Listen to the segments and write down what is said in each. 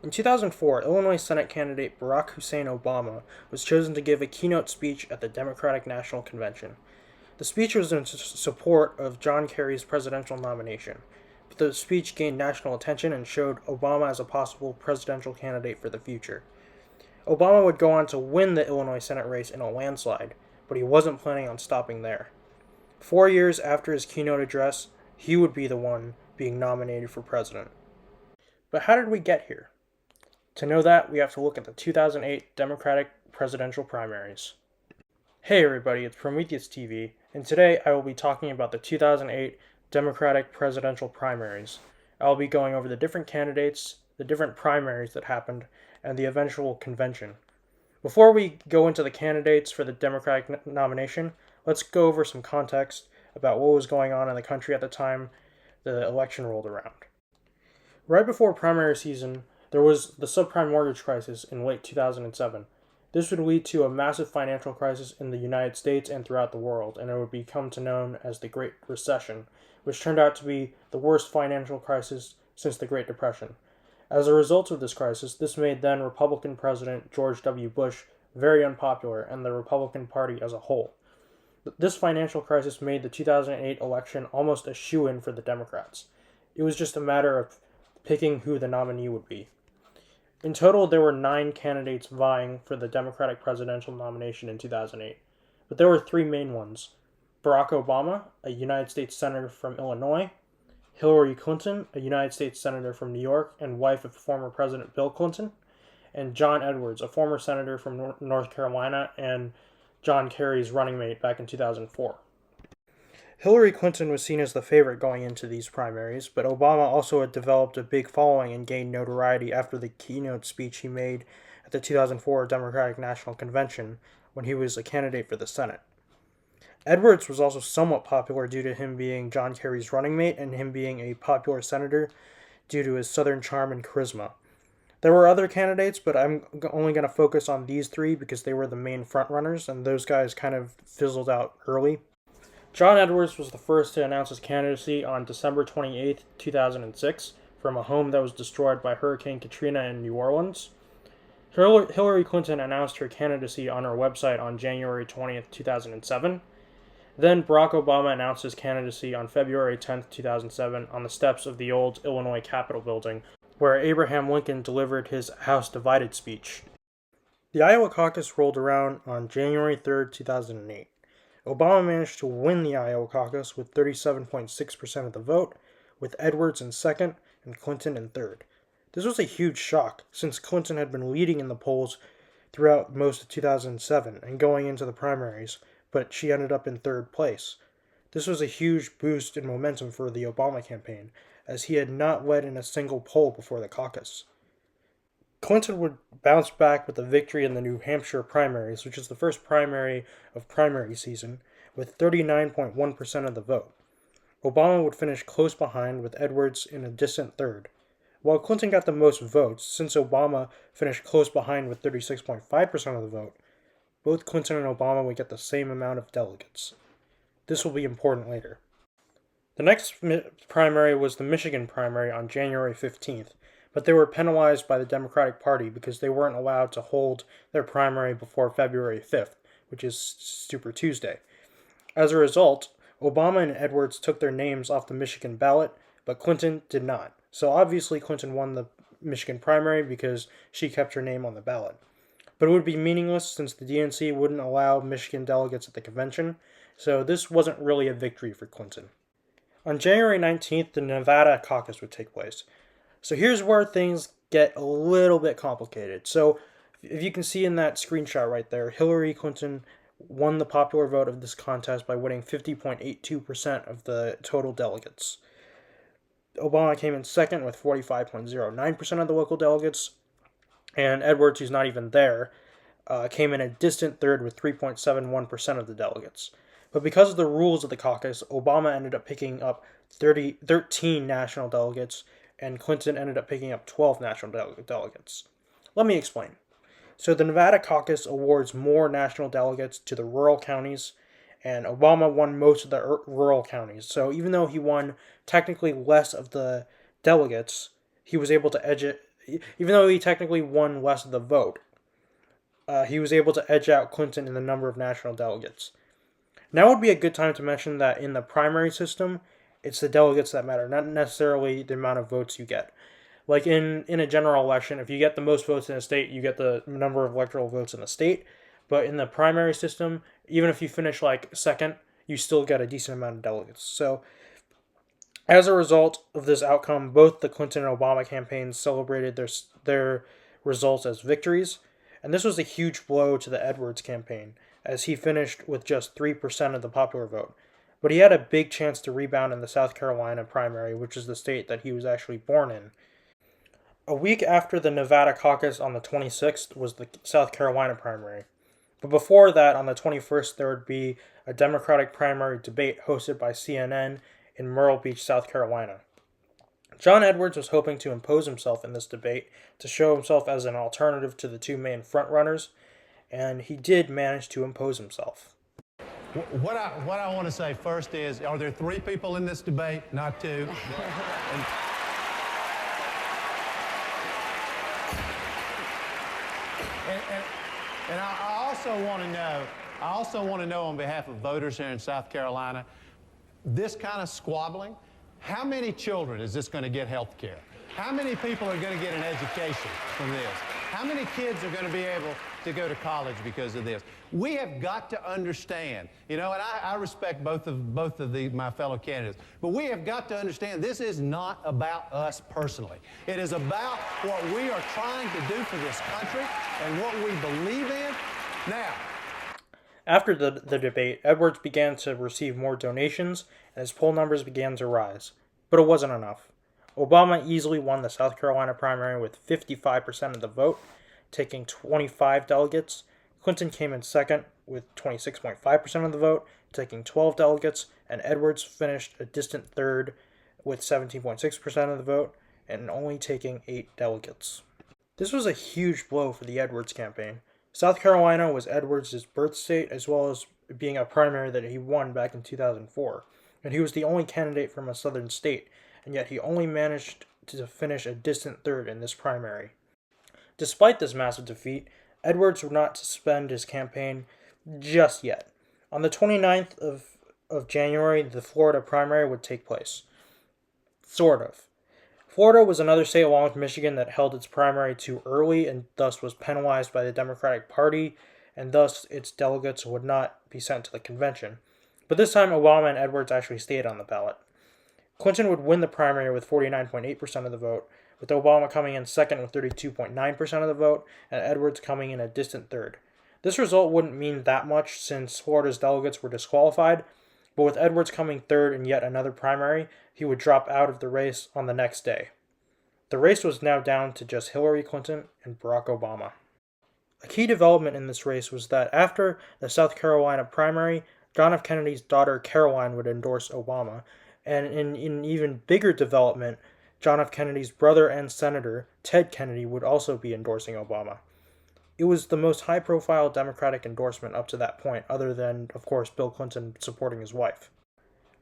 In 2004, Illinois Senate candidate Barack Hussein Obama was chosen to give a keynote speech at the Democratic National Convention. The speech was in support of John Kerry's presidential nomination, but the speech gained national attention and showed Obama as a possible presidential candidate for the future. Obama would go on to win the Illinois Senate race in a landslide, but he wasn't planning on stopping there. 4 years after his keynote address, he would be the one being nominated for president. But how did we get here? To know that, we have to look at the 2008 Democratic presidential primaries. Hey everybody, it's Prometheus TV, and today I will be talking about the 2008 Democratic presidential primaries. I will be going over the different candidates, the different primaries that happened, and the eventual convention. Before we go into the candidates for the Democratic nomination, let's go over some context about what was going on in the country at the time the election rolled around. Right before primary season, there was the subprime mortgage crisis in late 2007. This would lead to a massive financial crisis in the United States and throughout the world, and it would become known as the Great Recession, which turned out to be the worst financial crisis since the Great Depression. As a result of this crisis, this made then Republican President George W. Bush very unpopular and the Republican Party as a whole. This financial crisis made the 2008 election almost a shoo-in for the Democrats. It was just a matter of picking who the nominee would be. In total, there were 9 candidates vying for the Democratic presidential nomination in 2008, but there were 3 main ones: Barack Obama, a United States Senator from Illinois; Hillary Clinton, a United States Senator from New York and wife of former President Bill Clinton; and John Edwards, a former senator from North Carolina and John Kerry's running mate back in 2004. Hillary Clinton was seen as the favorite going into these primaries, but Obama also had developed a big following and gained notoriety after the keynote speech he made at the 2004 Democratic National Convention when he was a candidate for the Senate. Edwards was also somewhat popular due to him being John Kerry's running mate and him being a popular senator due to his southern charm and charisma. There were other candidates, but I'm only going to focus on these 3 because they were the main frontrunners, and those guys kind of fizzled out early. John Edwards was the first to announce his candidacy on December 28, 2006, from a home that was destroyed by Hurricane Katrina in New Orleans. Hillary Clinton announced her candidacy on her website on January 20, 2007. Then Barack Obama announced his candidacy on February 10, 2007, on the steps of the old Illinois Capitol building, where Abraham Lincoln delivered his House Divided speech. The Iowa caucus rolled around on January 3, 2008. Obama managed to win the Iowa caucus with 37.6% of the vote, with Edwards in second and Clinton in third. This was a huge shock, since Clinton had been leading in the polls throughout most of 2007 and going into the primaries, but she ended up in third place. This was a huge boost in momentum for the Obama campaign, as he had not led in a single poll before the caucus. Clinton would bounce back with a victory in the New Hampshire primaries, which is the first primary of primary season, with 39.1% of the vote. Obama would finish close behind, with Edwards in a distant third. While Clinton got the most votes, since Obama finished close behind with 36.5% of the vote, both Clinton and Obama would get the same amount of delegates. This will be important later. The next primary was the Michigan primary on January 15th, but they were penalized by the Democratic Party because they weren't allowed to hold their primary before February 5th, which is Super Tuesday. As a result, Obama and Edwards took their names off the Michigan ballot, but Clinton did not. So obviously Clinton won the Michigan primary because she kept her name on the ballot. But it would be meaningless since the DNC wouldn't allow Michigan delegates at the convention, so this wasn't really a victory for Clinton. On January 19th, the Nevada caucus would take place. So here's where things get a little bit complicated. So if you can see in that screenshot right there, Hillary Clinton won the popular vote of this contest by winning 50.82% of the total delegates. Obama came in second with 45.09% of the local delegates, and Edwards, who's not even there, came in a distant third with 3.71% of the delegates. But because of the rules of the caucus, Obama ended up picking up 13 national delegates, and Clinton ended up picking up 12 national delegates. Let me explain. So the Nevada caucus awards more national delegates to the rural counties, and Obama won most of the rural counties. So even though he won technically less of the delegates, he was able to edge it even though he technically won less of the vote, he was able to edge out Clinton in the number of national delegates. Now would be a good time to mention that in the primary system, it's the delegates that matter, not necessarily the amount of votes you get. Like in a general election, if you get the most votes in a state, you get the number of electoral votes in the state. But in the primary system, even if you finish like second, you still get a decent amount of delegates. So as a result of this outcome, both the Clinton and Obama campaigns celebrated their results as victories, and this was a huge blow to the Edwards campaign, as he finished with just 3% of the popular vote. But he had a big chance to rebound in the South Carolina primary, which is the state that he was actually born in. A week after the Nevada caucus on the 26th was the South Carolina primary. But before that, on the 21st, there would be a Democratic primary debate hosted by CNN in Myrtle Beach, South Carolina. John Edwards was hoping to impose himself in this debate to show himself as an alternative to the two main frontrunners, and he did manage to impose himself. What I want to say first is, are there 3 people in this debate, not 2? And I also want to know on behalf of voters here in South Carolina, this kind of squabbling, how many children is this going to get health care? How many people are going to get an education from this? How many kids are going to be able to go to college because of this? We have got to understand, and I respect both of my fellow candidates, but we have got to understand this is not about us personally. It is about what we are trying to do for this country and what we believe in. Now, after the debate, Edwards began to receive more donations, and his poll numbers began to rise. But it wasn't enough. Obama easily won the South Carolina primary with 55% of the vote, taking 25 delegates. Clinton came in second with 26.5% of the vote, taking 12 delegates, and Edwards finished a distant third with 17.6% of the vote, and only taking 8 delegates. This was a huge blow for the Edwards campaign. South Carolina was Edwards' birth state, as well as being a primary that he won back in 2004. And he was the only candidate from a southern state, and yet he only managed to finish a distant third in this primary. Despite this massive defeat, Edwards would not suspend his campaign just yet. On the 29th of January, the Florida primary would take place. Sort of. Florida was another state along with Michigan that held its primary too early and thus was penalized by the Democratic Party, and thus its delegates would not be sent to the convention. But this time, Obama and Edwards actually stayed on the ballot. Clinton would win the primary with 49.8% of the vote, with Obama coming in second with 32.9% of the vote, and Edwards coming in a distant third. This result wouldn't mean that much since Florida's delegates were disqualified, but with Edwards coming third in yet another primary, he would drop out of the race on the next day. The race was now down to just Hillary Clinton and Barack Obama. A key development in this race was that after the South Carolina primary, John F. Kennedy's daughter Caroline would endorse Obama, and in an even bigger development, John F. Kennedy's brother and senator, Ted Kennedy, would also be endorsing Obama. It was the most high-profile Democratic endorsement up to that point, other than, of course, Bill Clinton supporting his wife.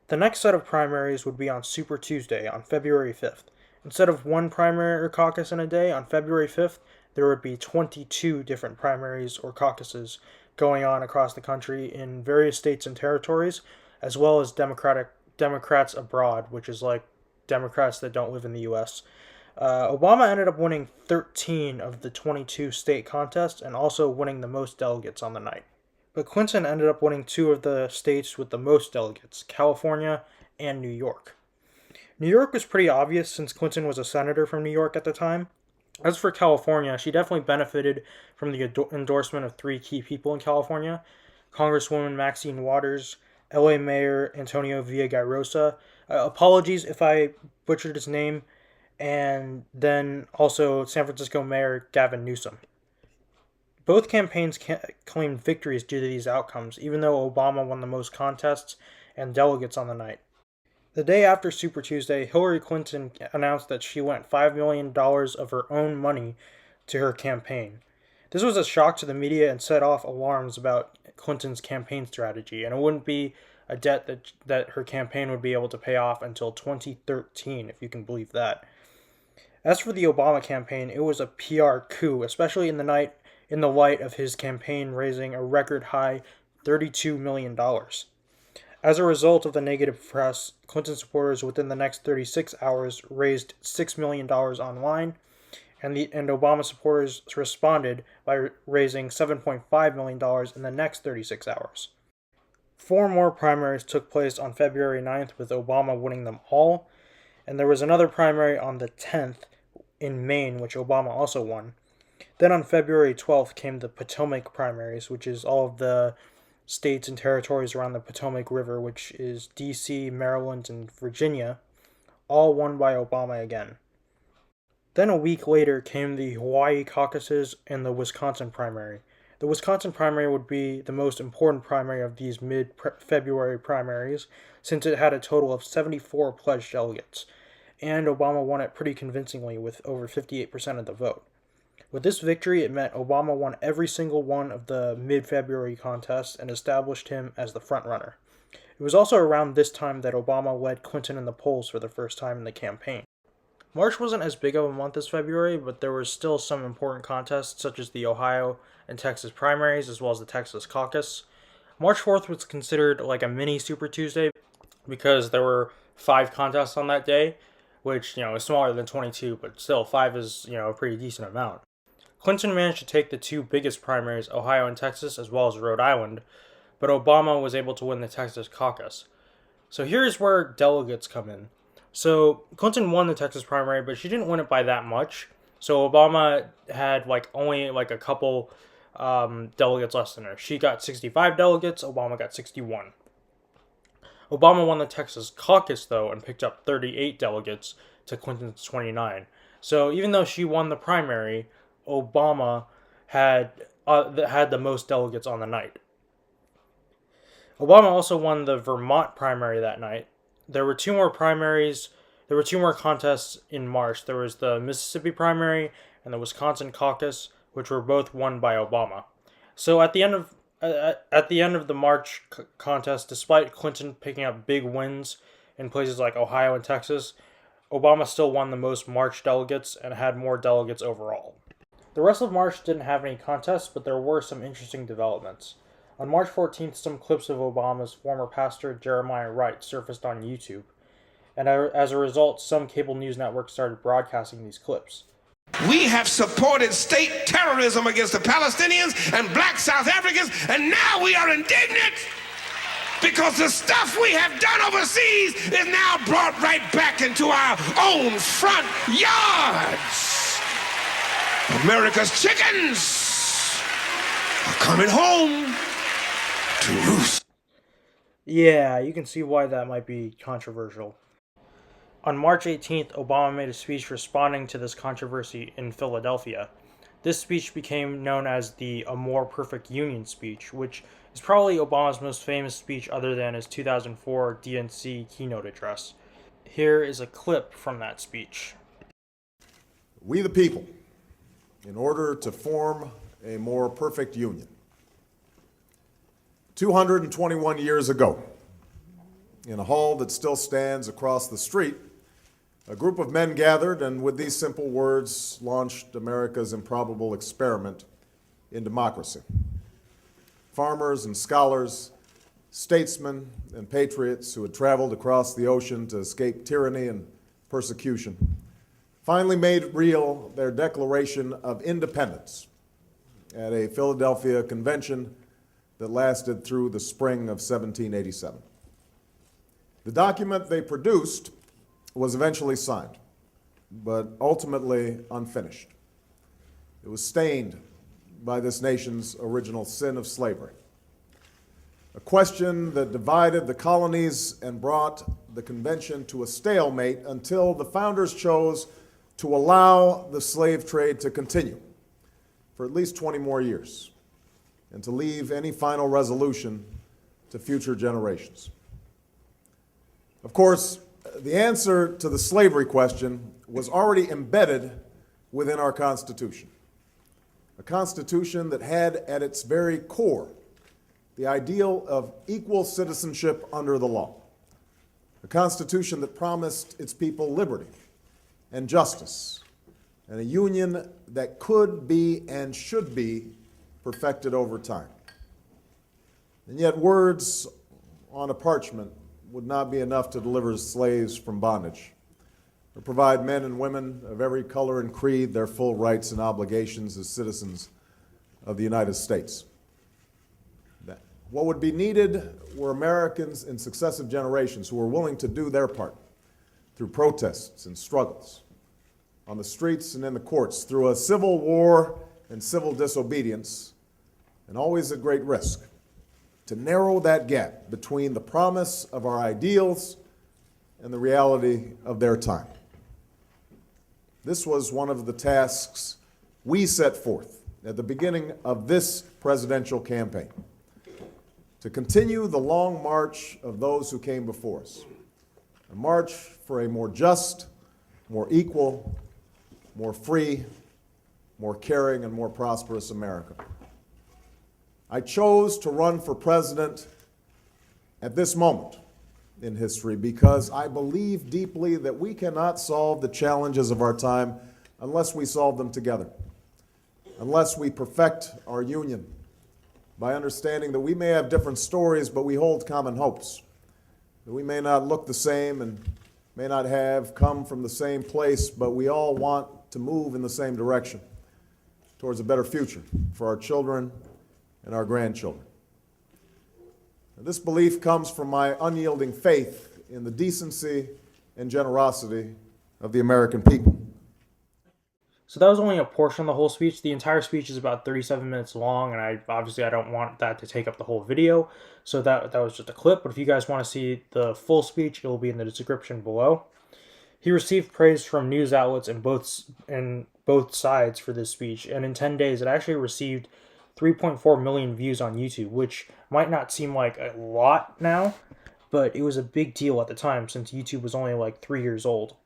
The next set of primaries would be on Super Tuesday, on February 5th. Instead of one primary or caucus in a day, on February 5th, there would be 22 different primaries or caucuses going on across the country in various states and territories, as well as Democrats abroad, which is like Democrats that don't live in the U.S. Obama ended up winning 13 of the 22 state contests and also winning the most delegates on the night. But Clinton ended up winning 2 of the states with the most delegates, California and New York. New York was pretty obvious since Clinton was a senator from New York at the time. As for California, she definitely benefited from the endorsement of 3 key people in California: Congresswoman Maxine Waters, LA Mayor Antonio Villaraigosa, apologies if I butchered his name, and then also San Francisco Mayor Gavin Newsom. Both campaigns claimed victories due to these outcomes, even though Obama won the most contests and delegates on the night. The day after Super Tuesday, Hillary Clinton announced that she lent $5 million of her own money to her campaign. This was a shock to the media and set off alarms about Clinton's campaign strategy, and it wouldn't be a debt that her campaign would be able to pay off until 2013, if you can believe that. As for the Obama campaign, it was a PR coup, especially in the light of his campaign raising a record high $32 million. As a result of the negative press, Clinton supporters within the next 36 hours raised $6 million online, and Obama supporters responded by raising $7.5 million in the next 36 hours. Four more primaries took place on February 9th, with Obama winning them all, and there was another primary on the 10th in Maine, which Obama also won. Then on February 12th came the Potomac primaries, which is all of the states and territories around the Potomac River, which is D.C., Maryland, and Virginia, all won by Obama again. Then a week later came the Hawaii caucuses and the Wisconsin primary. The Wisconsin primary would be the most important primary of these mid-February primaries, since it had a total of 74 pledged delegates, and Obama won it pretty convincingly with over 58% of the vote. With this victory, it meant Obama won every single one of the mid-February contests and established him as the frontrunner. It was also around this time that Obama led Clinton in the polls for the first time in the campaign. March wasn't as big of a month as February, but there were still some important contests, such as the Ohio and Texas primaries, as well as the Texas caucus. March 4th was considered like a mini Super Tuesday because there were 5 contests on that day, which, is smaller than 22, but still 5 is, a pretty decent amount. Clinton managed to take the 2 biggest primaries, Ohio and Texas, as well as Rhode Island, but Obama was able to win the Texas caucus. So here's where delegates come in. So Clinton won the Texas primary, but she didn't win it by that much. So Obama had only a couple delegates less than her. She got 65 delegates, Obama got 61. Obama won the Texas caucus, though, and picked up 38 delegates to Clinton's 29. So even though she won the primary, Obama had the most delegates on the night. Obama also won the Vermont primary that night. There were 2 more primaries. There were 2 more contests in March. There was the Mississippi primary and the Wisconsin caucus, which were both won by Obama. So at the end of the March contest, despite Clinton picking up big wins in places like Ohio and Texas, Obama still won the most March delegates and had more delegates overall. The rest of March didn't have any contests, but there were some interesting developments. On March 14th, some clips of Obama's former pastor, Jeremiah Wright, surfaced on YouTube, and as a result, some cable news networks started broadcasting these clips. We have supported state terrorism against the Palestinians and black South Africans, and now we are indignant because the stuff we have done overseas is now brought right back into our own front yards. America's chickens are coming home to roost. Yeah, you can see why that might be controversial. On March 18th, Obama made a speech responding to this controversy in Philadelphia. This speech became known as the A More Perfect Union speech, which is probably Obama's most famous speech other than his 2004 DNC keynote address. Here is a clip from that speech. We the people, in order to form a more perfect union. 221 years ago, in a hall that still stands across the street, a group of men gathered and with these simple words launched America's improbable experiment in democracy. Farmers and scholars, statesmen and patriots who had traveled across the ocean to escape tyranny and persecution finally made real their Declaration of Independence at a Philadelphia convention that lasted through the spring of 1787. The document they produced was eventually signed, but ultimately unfinished. It was stained by this nation's original sin of slavery, a question that divided the colonies and brought the convention to a stalemate until the founders chose to allow the slave trade to continue for at least 20 more years and to leave any final resolution to future generations. Of course, the answer to the slavery question was already embedded within our Constitution, a Constitution that had at its very core the ideal of equal citizenship under the law, a Constitution that promised its people liberty and justice and a union that could be and should be perfected over time. And yet words on a parchment would not be enough to deliver slaves from bondage, or provide men and women of every color and creed their full rights and obligations as citizens of the United States. What would be needed were Americans in successive generations who were willing to do their part through protests and struggles on the streets and in the courts, through a civil war and civil disobedience, and always at great risk, to narrow that gap between the promise of our ideals and the reality of their time. This was one of the tasks we set forth at the beginning of this presidential campaign, to continue the long march of those who came before us, a march for a more just, more equal, more free, more caring, and more prosperous America. I chose to run for president at this moment in history because I believe deeply that we cannot solve the challenges of our time unless we solve them together, unless we perfect our union by understanding that we may have different stories, but we hold common hopes, that we may not look the same and may not have come from the same place, but we all want to move in the same direction towards a better future for our children and our grandchildren. And this belief comes from my unyielding faith in the decency and generosity of the American people. So that was only a portion of the whole speech. The entire speech is about 37 minutes long, and I don't want that to take up the whole video. So that was just a clip, but if you guys want to see the full speech, it will be in the description below. He received praise from news outlets in both sides for this speech, and in 10 days it actually received 3.4 million views on YouTube, which might not seem like a lot now, but it was a big deal at the time since YouTube was only like 3 years old.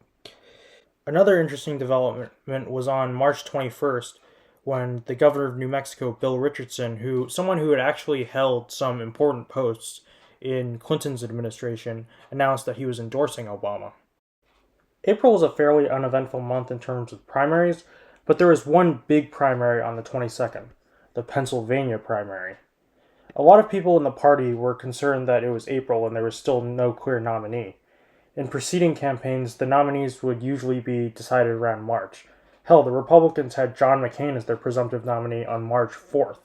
Another interesting development was on March 21st when the governor of New Mexico, Bill Richardson, someone who had actually held some important posts in Clinton's administration, announced that he was endorsing Obama. April was a fairly uneventful month in terms of primaries, but there was one big primary on the 22nd, the Pennsylvania primary. A lot of people in the party were concerned that it was April and there was still no clear nominee. In preceding campaigns, the nominees would usually be decided around March. Hell, the Republicans had John McCain as their presumptive nominee on March 4th.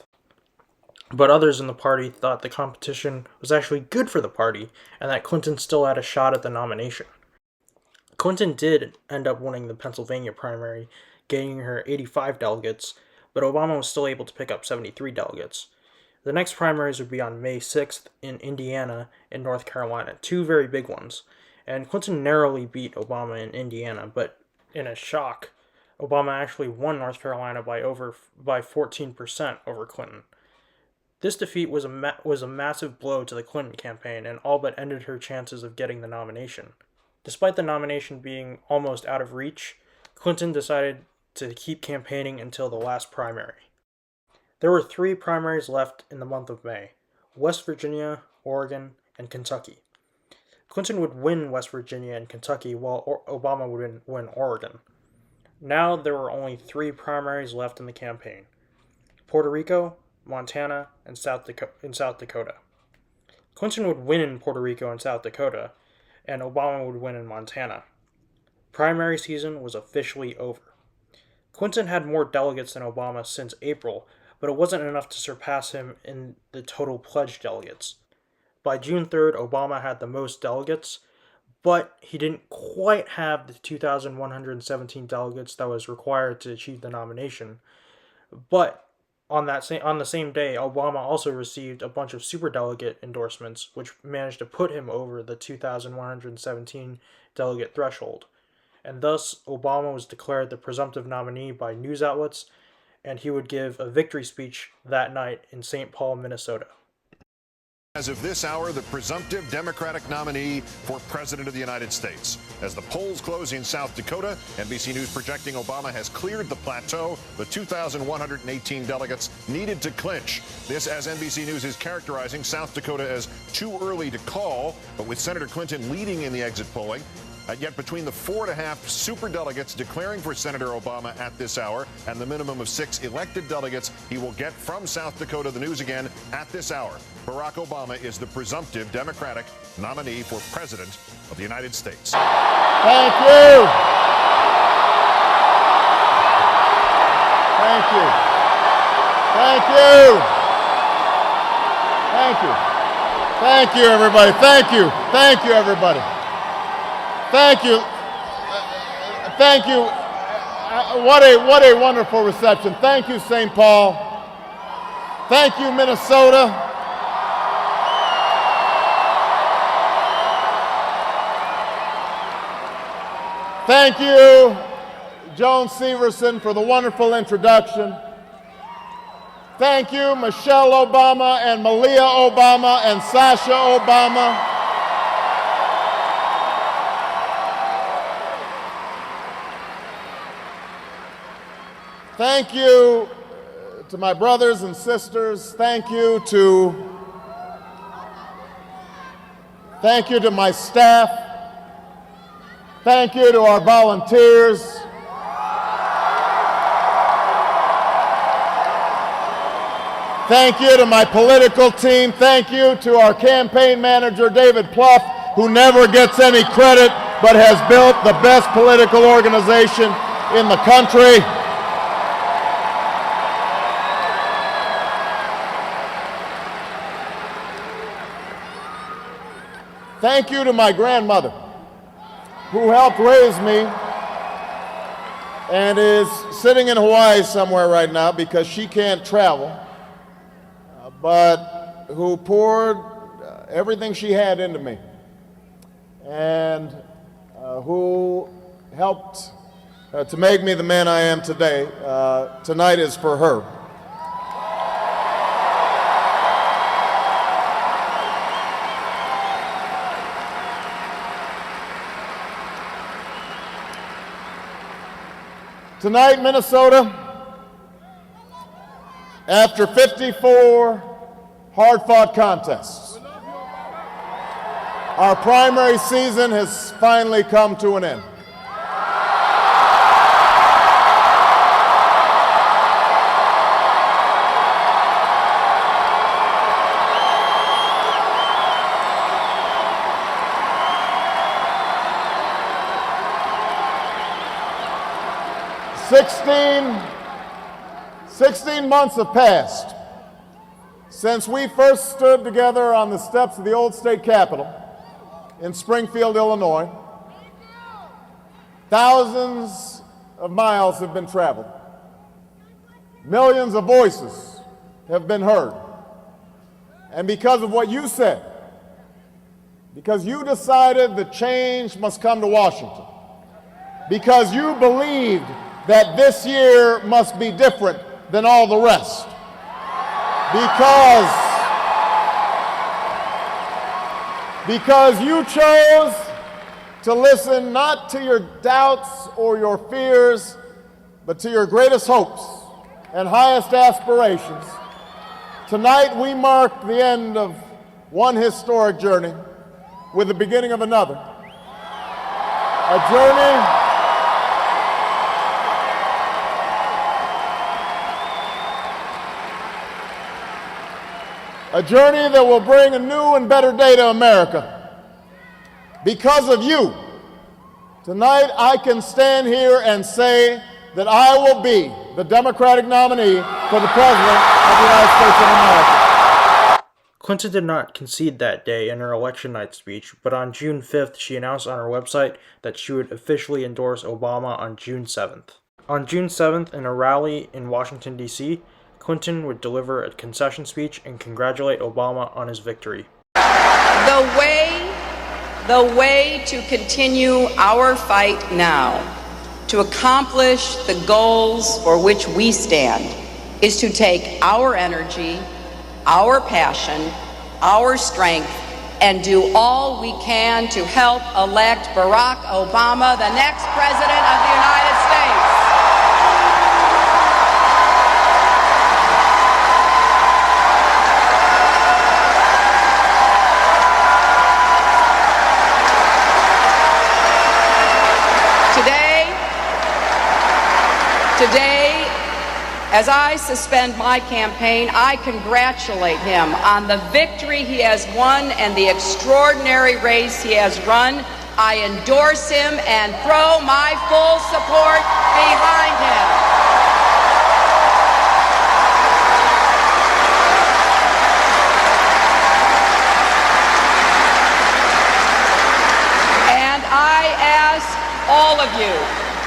But others in the party thought the competition was actually good for the party and that Clinton still had a shot at the nomination. Clinton did end up winning the Pennsylvania primary, gaining her 85 delegates, but Obama was still able to pick up 73 delegates. The next primaries would be on May 6th in Indiana and North Carolina, two very big ones. And Clinton narrowly beat Obama in Indiana, but in a shock, Obama actually won North Carolina by 14% over Clinton. This defeat was a massive blow to the Clinton campaign and all but ended her chances of getting the nomination. Despite the nomination being almost out of reach, Clinton decided to keep campaigning until the last primary. There were 3 primaries left in the month of May: West Virginia, Oregon, and Kentucky. Clinton would win West Virginia and Kentucky while Obama would win Oregon. Now there were only 3 primaries left in the campaign: Puerto Rico, Montana, and South Dakota. Clinton would win in Puerto Rico and South Dakota, and Obama would win in Montana. Primary season was officially over. Clinton had more delegates than Obama since April, but it wasn't enough to surpass him in the total pledged delegates. By June 3rd, Obama had the most delegates, but he didn't quite have the 2,117 delegates that was required to achieve the nomination. But on the same day, Obama also received a bunch of superdelegate endorsements, which managed to put him over the 2,117 delegate threshold. And thus, Obama was declared the presumptive nominee by news outlets, and he would give a victory speech that night in St. Paul, Minnesota. As of this hour, the presumptive Democratic nominee for President of the United States. As the polls close in South Dakota, NBC News projecting Obama has cleared the plateau, the 2,118 delegates needed to clinch. This, as NBC News is characterizing South Dakota as too early to call, but with Senator Clinton leading in the exit polling, Yet between the 4.5 superdelegates declaring for Senator Obama at this hour and the minimum of 6 elected delegates he will get from South Dakota, the news again at this hour, Barack Obama is the presumptive Democratic nominee for President of the United States. Thank you. Thank you. Thank you. Thank you. Thank you, everybody. Thank you. Thank you, everybody. Thank you. Thank you. What a wonderful reception. Thank you, St. Paul. Thank you, Minnesota. Thank you, Joan Severson, for the wonderful introduction. Thank you, Michelle Obama and Malia Obama and Sasha Obama. Thank you to my brothers and sisters. Thank you to my staff. Thank you to our volunteers. Thank you to my political team. Thank you to our campaign manager, David Plouffe, who never gets any credit but has built the best political organization in the country. Thank you to my grandmother, who helped raise me and is sitting in Hawaii somewhere right now because she can't travel, but who poured everything she had into me and who helped to make me the man I am today. Tonight is for her. Tonight, Minnesota, after 54 hard-fought contests, our primary season has finally come to an end. Sixteen months have passed since we first stood together on the steps of the old state capitol in Springfield, Illinois. Thousands of miles have been traveled. Millions of voices have been heard. And because of what you said, because you decided that change must come to Washington, because you believed that this year must be different than all the rest. Because you chose to listen not to your doubts or your fears, but to your greatest hopes and highest aspirations. Tonight we mark the end of one historic journey with the beginning of another. A journey that will bring a new and better day to America. Because of you, tonight I can stand here and say that I will be the Democratic nominee for the President of the United States of America. Clinton did not concede that day in her election night speech, but on June 5th she announced on her website that she would officially endorse Obama on June 7th. On June 7th, in a rally in Washington, D.C., Clinton would deliver a concession speech and congratulate Obama on his victory. The way to continue our fight now, to accomplish the goals for which we stand, is to take our energy, our passion, our strength, and do all we can to help elect Barack Obama, the next President of the United States. As I suspend my campaign, I congratulate him on the victory he has won and the extraordinary race he has run. I endorse him and throw my full support behind him. And I ask all of you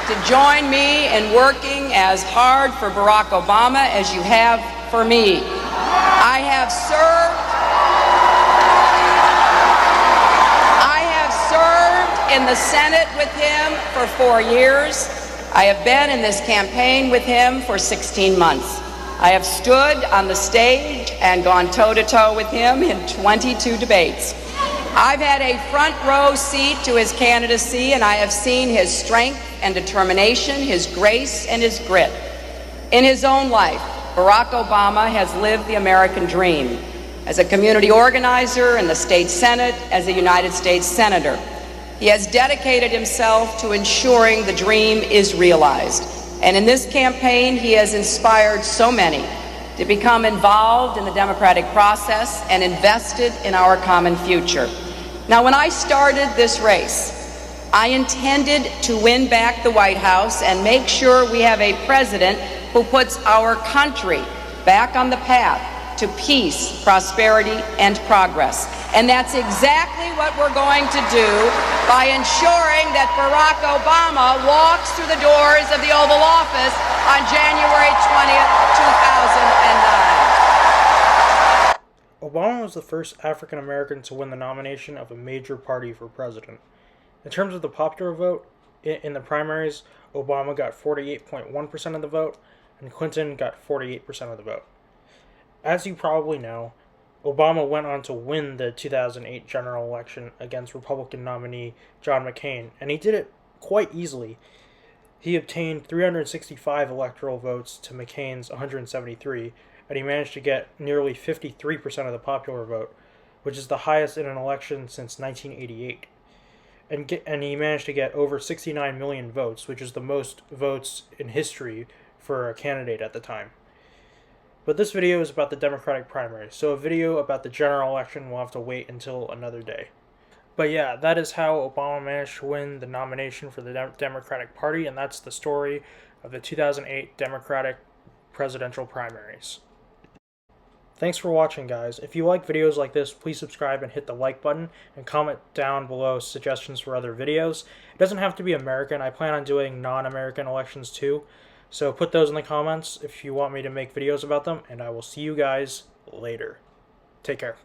to join me in working as hard for Barack Obama as you have for me. I have served in the Senate with him for 4 years. I have been in this campaign with him for 16 months. I have stood on the stage and gone toe-to-toe with him in 22 debates. I've had a front row seat to his candidacy, and I have seen his strength and determination, his grace and his grit. In his own life, Barack Obama has lived the American dream as a community organizer in the state Senate, as a United States Senator. He has dedicated himself to ensuring the dream is realized. And in this campaign, he has inspired so many to become involved in the democratic process and invested in our common future. Now, when I started this race, I intended to win back the White House and make sure we have a president who puts our country back on the path to peace, prosperity, and progress. And that's exactly what we're going to do by ensuring that Barack Obama walks through the doors of the Oval Office on January 20th, 2009. Obama was the first African American to win the nomination of a major party for president. In terms of the popular vote, in the primaries, Obama got 48.1% of the vote, and Clinton got 48% of the vote. As you probably know, Obama went on to win the 2008 general election against Republican nominee John McCain, and he did it quite easily. He obtained 365 electoral votes to McCain's 173, and he managed to get nearly 53% of the popular vote, which is the highest in an election since 1988. And he managed to get over 69 million votes, which is the most votes in history for a candidate at the time. But this video is about the Democratic primary, so a video about the general election will have to wait until another day. But yeah, that is how Obama managed to win the nomination for the Democratic Party, and that's the story of the 2008 Democratic presidential primaries. Thanks for watching, guys. If you like videos like this, please subscribe and hit the like button, and comment down below suggestions for other videos. It doesn't have to be American. I plan on doing non-American elections too, so put those in the comments if you want me to make videos about them, and I will see you guys later. Take care.